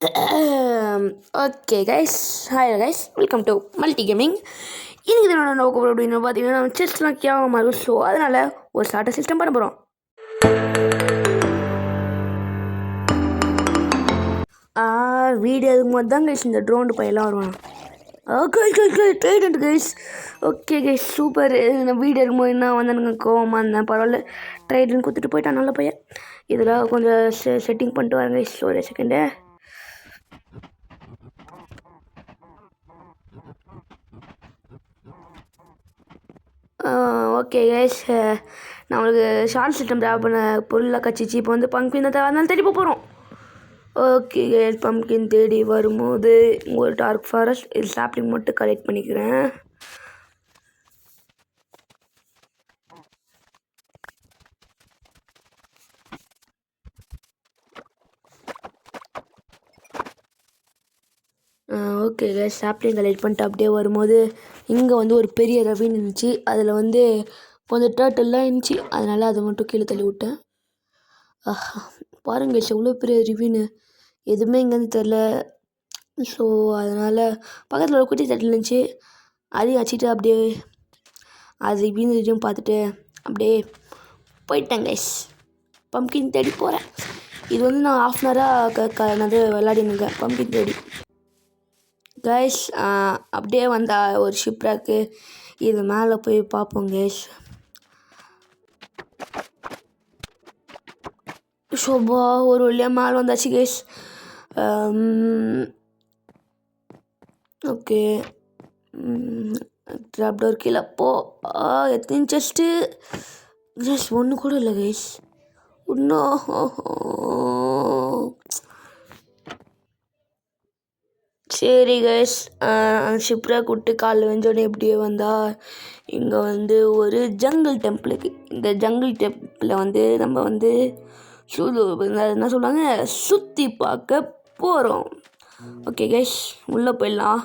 Okay guys, hi guys, welcome to multi gaming. இன்றைக்கி என்னோட நோக்கம் அப்படின்னு பார்த்தீங்கன்னா, நம்ம செஸ்லாம் கேவலமாக இருக்கும். ஸோ அதனால் ஒரு ஸ்டார்டர் சிஸ்டம் பண்ண போகிறோம். வீடியோ அதுக்கு மாதிரி தான் கைஸ் இந்த ட்ரோன் பையெல்லாம் வருவாங்க. Trident guys. Okay guys, super. இந்த வீடியோ இருக்கும்போது என்ன வந்து எனக்கு கோவமாக இருந்தேன். பரவாயில்ல, ட்ரைடன் கொடுத்துட்டு போயிட்டான், நல்ல பையன். இதில் கொஞ்சம் செட்டிங் பண்ணிட்டு வரேன் கைஸ், ஒரு செகண்டு. ஓகே கைஸ், நம்மளுக்கு ஷார்ட் சிஸ்டம் ட்ராப் பண்ண பொருளாக கச்சிச்சு. இப்போ வந்து பம்ப்கின் தான் அதனால தேடி போகிறோம். ஓகே கைஸ், பம்ப்கின் தேடி வரும்போது ஒரு டார்க் ஃபாரஸ்ட் இது சாப்ளிங் மட்டும் கலெக்ட் பண்ணிக்கிறேன். ஓகே கைஸ், சாப்ளிங் கலெக்ட் பண்ணிட்டு அப்படியே வரும்போது இங்கே வந்து ஒரு பெரிய ரவின் இருந்துச்சு. அதில் வந்து கொஞ்சம் டர்ட்டெல்லாம் இருந்துச்சு, அதனால் அதை மட்டும் கீழே தள்ளி விட்டேன். பாருங்க கைஸ், எவ்வளோ பெரிய ரிவின்னு, எதுவுமே இங்கேருந்து தெரில. ஸோ அதனால் பக்கத்தில் ஒரு குட்டி தட்டில் இருந்துச்சு, அதையும் வச்சுட்டு அப்படியே அது ரிவியும் பார்த்துட்டு அப்படியே போயிட்டேன் கைஸ். பம்ப்கின் தேடி போகிறேன். இது வந்து நான் ½ அன் ஹவராக விளையாடினுங்க பம்ப்கின் தேடி. கைஸ், அப்படியே வந்தா ஒரு ஷிப்ராக்கு, இது மேலே போய் பார்ப்போம் கைஸ். ஷோபா, ஒரு வழியாக மேலே வந்தாச்சு கைஸ். ஓகே, ட்ராப் டோர் கீழே போ. எத்தனை செஸ்ட்டு கைஸ்? ஒன்று கூட இல்லை கைஸ், இன்னும். சரி கைஸ், ஷிப்ராக் விட்டு காலில் வெஞ்சோடனே எப்படியே வந்தால் இங்கே வந்து ஒரு ஜங்கிள் டெம்பிளுக்கு. இந்த ஜங்கிள் டெம்பிளை வந்து நம்ம வந்து என்ன சொல்கிறாங்க, சுற்றி பார்க்க போகிறோம். ஓகே கைஸ், உள்ளே போயிடலாம்.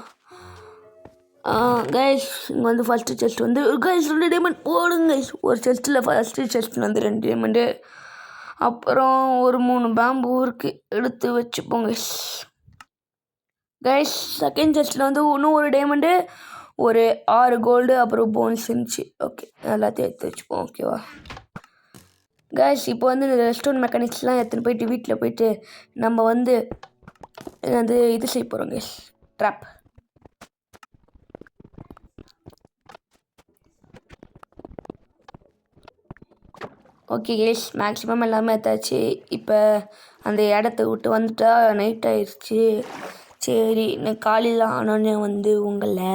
கைஸ், இங்கே வந்து ஃபஸ்ட்டு செஸ்ட் வந்து கைஸ் 2 டைமண்ட் போடுங்க கைஸ். ஒரு செஸ்ட்டில் ஃபஸ்ட்டு செஸ்ட் வந்து 2 டைமண்டு, அப்புறம் ஒரு 3 பேம்பு இருக்குது, எடுத்து வச்சுப்போங்க கைஸ். கைஸ், செகண்ட் செஸ்ட்டில் வந்து இன்னும் ஒரு டைமண்டு, ஒரு 6 கோல்டு, அப்புறம் போன்ஸ் இருந்துச்சு. ஓகே, எல்லாத்தையும் எடுத்து வச்சுப்போம். ஓகேவா கைஸ், இப்போ வந்து இந்த ரெஸ்டோரண்ட் மெக்கானிக்ஸ்லாம் எடுத்துன்னு போயிட்டு வீட்டில் போயிட்டு நம்ம வந்து இது செய்ய போகிறோம் guys, drop. Okay guys, maximum எல்லாமே எடுத்தாச்சு. இப்போ அந்த இடத்த விட்டு வந்துட்டா நைட் ஆயிடுச்சு. சரி, நான் காலையில் ஆனோடனே வந்து உங்களை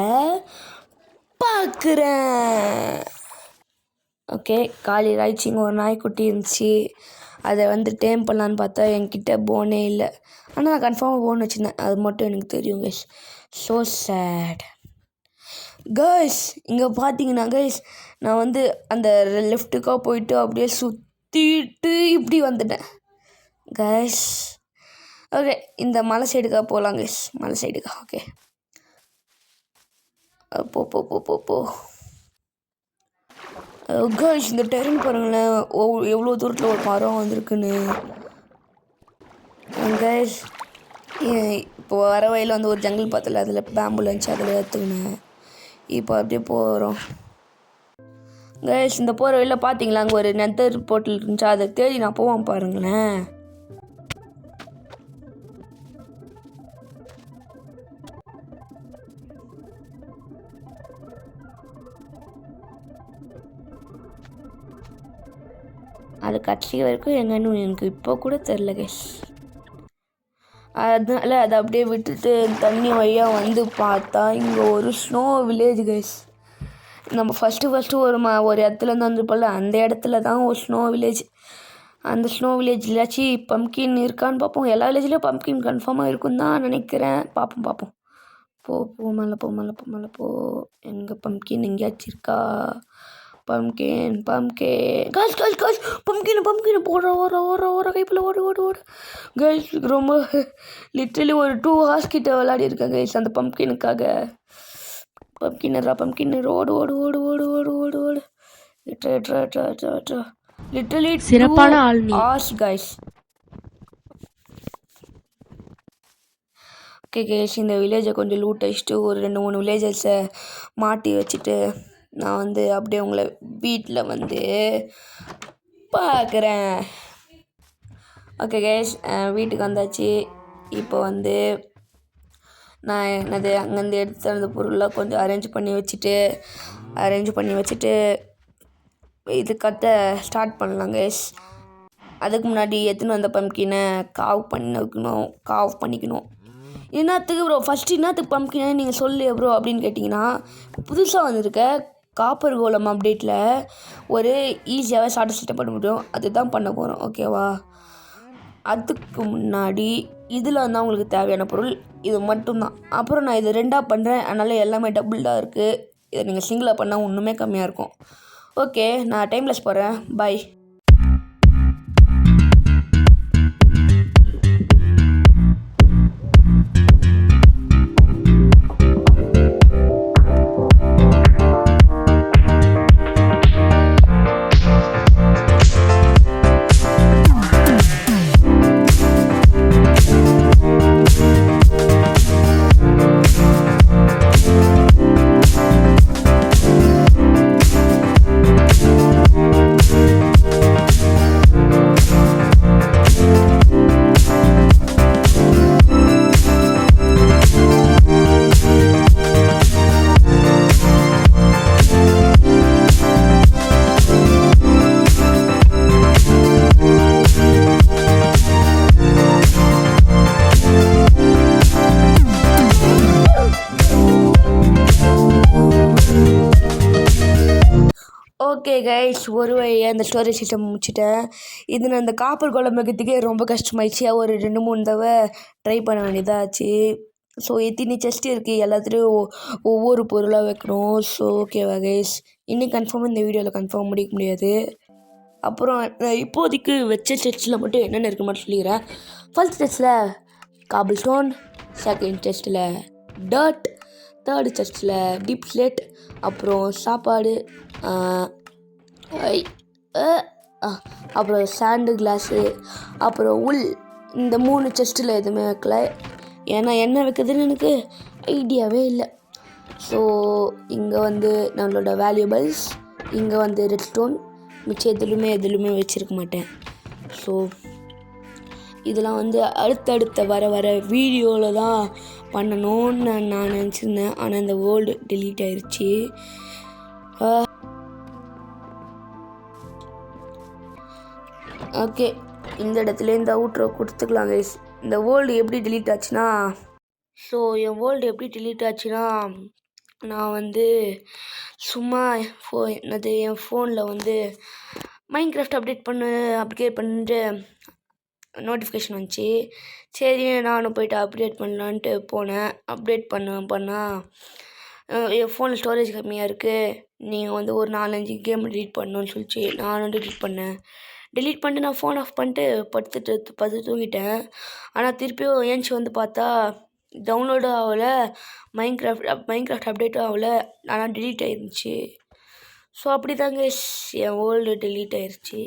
பார்க்குறேன். ஓகே, காலையில் ஆயிடுச்சு. இங்கே ஒரு நாய்க்குட்டி இருந்துச்சு, அதை வந்து டேம் பண்ணலான்னு பார்த்தா என்கிட்ட போனே இல்லை. ஆனால் நான் கன்ஃபார்மாக போன் வச்சுருந்தேன், அது மட்டும் எனக்கு தெரியும் கைஸ். So sad guys. இங்கே பார்த்தீங்கன்னா கைஸ், நான் வந்து அந்த லெஃப்ட்டுக்காக போயிட்டு அப்படியே சுற்றிட்டு இப்படி வந்துட்டேன் கைஸ். ஓகே, இந்த மலை சைடுக்கா போகலாம் கைஸ், மலை சைடுக்கா. ஓகே, போ கைஸ். இந்த டெரன் பாருங்களேன், எவ்வளோ தூரத்தில் ஒரு மரம் வந்திருக்குன்னு கைஸ். இப்போ வர வழியில் வந்து ஒரு ஜங்கிள் பார்த்தல, அதில் பேம்பு இருந்துச்சு, அதில் எடுத்துக்கினேன். இப்போ அப்படியே போகிறோம் கைஸ். இந்த போகிற வழியில் பார்த்தீங்களா, அங்கே ஒரு நெதர் போர்ட்டல் இருந்துச்சு, அதை தேடி நான் போவேன் பாருங்களேன். அது கட்சி வரைக்கும் எங்கன்னு எனக்கு இப்போ கூட தெரில கைஸ். அதனால அதை அப்படியே விட்டுட்டு தண்ணி வழியாக வந்து பார்த்தா இங்கே ஒரு ஸ்னோ வில்லேஜ் கைஸ். நம்ம ஃபஸ்ட்டு ஒரு இடத்துலேருந்து வந்துருப்போம்ல, அந்த இடத்துல தான் ஒரு ஸ்னோ வில்லேஜ். அந்த ஸ்னோ வில்லேஜ்லாச்சு பம்ப்கின் இருக்கான்னு பார்ப்போம். எல்லா வில்லேஜ்லேயும் பம்ப்கின் கன்ஃபார்மாக இருக்குன்னு தான் நினைக்கிறேன். பார்ப்போம். போ மேலே போ. எங்கே பம்ப்கின் எங்கேயாச்சும் இருக்கா? பம்ப்கின் கைஸ், பம்ப்கின் போடுற கைப்பில் ஓடு கைஸ். ரொம்ப லிட்ரலி ஒரு 2 hours கிட்ட விளையாடி இருக்கேன் கைஸ் அந்த பம்ப்கினுக்காக. பம்ப்கின் ஓடு. லிட்ரலி சிறப்பான ஆள் கைஸ். ஓகே கேஷ், இந்த வில்லேஜை கொஞ்சம் லூட் அடிச்சுட்டு ஒரு 2-3 வில்லேஜஸை மாட்டி வச்சுட்டு நான் வந்து அப்படியே உங்களை வீட்டில் வந்து பார்க்குறேன். ஓகே கேஷ், வீட்டுக்கு வந்தாச்சு. இப்போ வந்து நான் அங்கேருந்து எடுத்து அந்த பொருள்லாம் கொஞ்சம் அரேஞ்ச் பண்ணி வச்சுட்டு இது கத்த ஸ்டார்ட் பண்ணலாம் கேஷ். அதுக்கு முன்னாடி எடுத்துன்னு வந்த பம்ப்கினை காவ் பண்ணிக்கணும். என்னத்துக்கு ப்ரோ ஃபஸ்ட்டு என்னத்துக்கு பம்ப்கினை நீங்கள் சொல்லு ப்ரோ அப்படின்னு கேட்டிங்கன்னா, புதுசாக வந்திருக்க காப்பர் கோலம் அப்டேட்டில் ஒரு ஈஸியாகவே ஷார்ட் செட்டப் பண்ண முடியும். அதுதான் பண்ண போகிறோம், ஓகேவா? அதுக்கு முன்னாடி இதில் வந்து அவங்களுக்கு தேவையான பொருள் இது மட்டும்தான். அப்புறம் நான் இது 2ஆக பண்ணுறேன், அதனால் எல்லாமே டபுள்டாக இருக்குது. இதை நீங்கள் சிங்கிளாக பண்ணால் ஒன்றுமே கம்மியாக இருக்கும். ஓகே, நான் டைம்லெஸ் போகிறேன். பாய். ஓகே கைஸ், ஒரு வழியாக இந்த ஸ்டோரேஜ் சிஸ்டம் முடிச்சிட்டேன். இது நான் இந்த காப்பர் கோலம் வைக்கிறதுக்கே ரொம்ப கஷ்டமாயிடுச்சு. ஒரு 2-3 தடவை ட்ரை பண்ண வேண்டியதாச்சு. ஸோ எத்தனை செஸ்ட் இருக்குது, எல்லாத்துலேயும் ஒவ்வொரு பொருளாக வைக்கணும். ஸோ ஓகேவா கைஸ், இன்னும் கன்ஃபார்மாக இந்த வீடியோவில் கன்ஃபார்ம் முடிக்க முடியாது. அப்புறம் நான் இப்போதைக்கு வச்ச செஸ்ட்டில் மட்டும் என்னென்ன இருக்கு மட்டும் சொல்லிக்கிறேன். ஃபர்ஸ்ட் செஸ்ட்டில் காபிள் ஸ்டோன், செகண்ட் செஸ்ட்டில் டர்ட், தேர்டு செஸ்ட்டில் டீப் ஸ்லேட், அப்புறம் சாப்பாடு, அப்புறம் சாண்டு கிளாஸு, அப்புறம் உல். இந்த 3 செஸ்ட்டில் எதுவுமே வைக்கல, ஏன்னா என்ன வைக்கிறதுன்னு எனக்கு ஐடியாவே இல்லை. ஸோ இங்கே வந்து நம்மளோட வேல்யூபிள்ஸ், இங்கே வந்து ரெட் ஸ்டோன், மிச்சம் எதுலுமே வச்சுருக்க மாட்டேன். ஸோ இதெல்லாம் வந்து அடுத்தடுத்த வர வீடியோவில் தான் பண்ணணும்னு நான் நினச்சிருந்தேன். ஆனால் இந்த வேர்ல்டு டெலீட் ஆயிடுச்சு. ஓகே, இந்த இடத்துல இந்த அவுட்ரோ கொடுத்துக்கலாம் கைஸ். இந்த வேர்ல்டு எப்படி டெலீட் ஆச்சுன்னா, நான் வந்து சும்மா என் ஃபோனில் வந்து மைன்கிராஃப்ட் அப்டேட் பண்ணிட்டு நோட்டிஃபிகேஷன் வந்துச்சு. சரி நானும் போய்ட்டு அப்டேட் பண்ணலான்ட்டு போனேன். அப்டேட் பண்ணால் என் ஃபோனில் ஸ்டோரேஜ் கம்மியாக இருக்குது, நீங்கள் வந்து ஒரு 4-5 கேம் டெலீட் பண்ணணும்னு சொல்லிச்சு. நானும் டெலீட் பண்ணிட்டு நான் ஃபோன் ஆஃப் பண்ணிட்டு படுத்து தூங்கிட்டேன். ஆனால் திருப்பியும் ஏஞ்சி வந்து பார்த்தா டவுன்லோடும் ஆகலை, மைன்கிராஃப்ட் அப்டேட்டும் ஆகலை, ஆனால் டெலீட் ஆகிருந்துச்சி. ஸோ அப்படி தாங்க என் வேர்ல்டு டெலீட் ஆயிடுச்சு.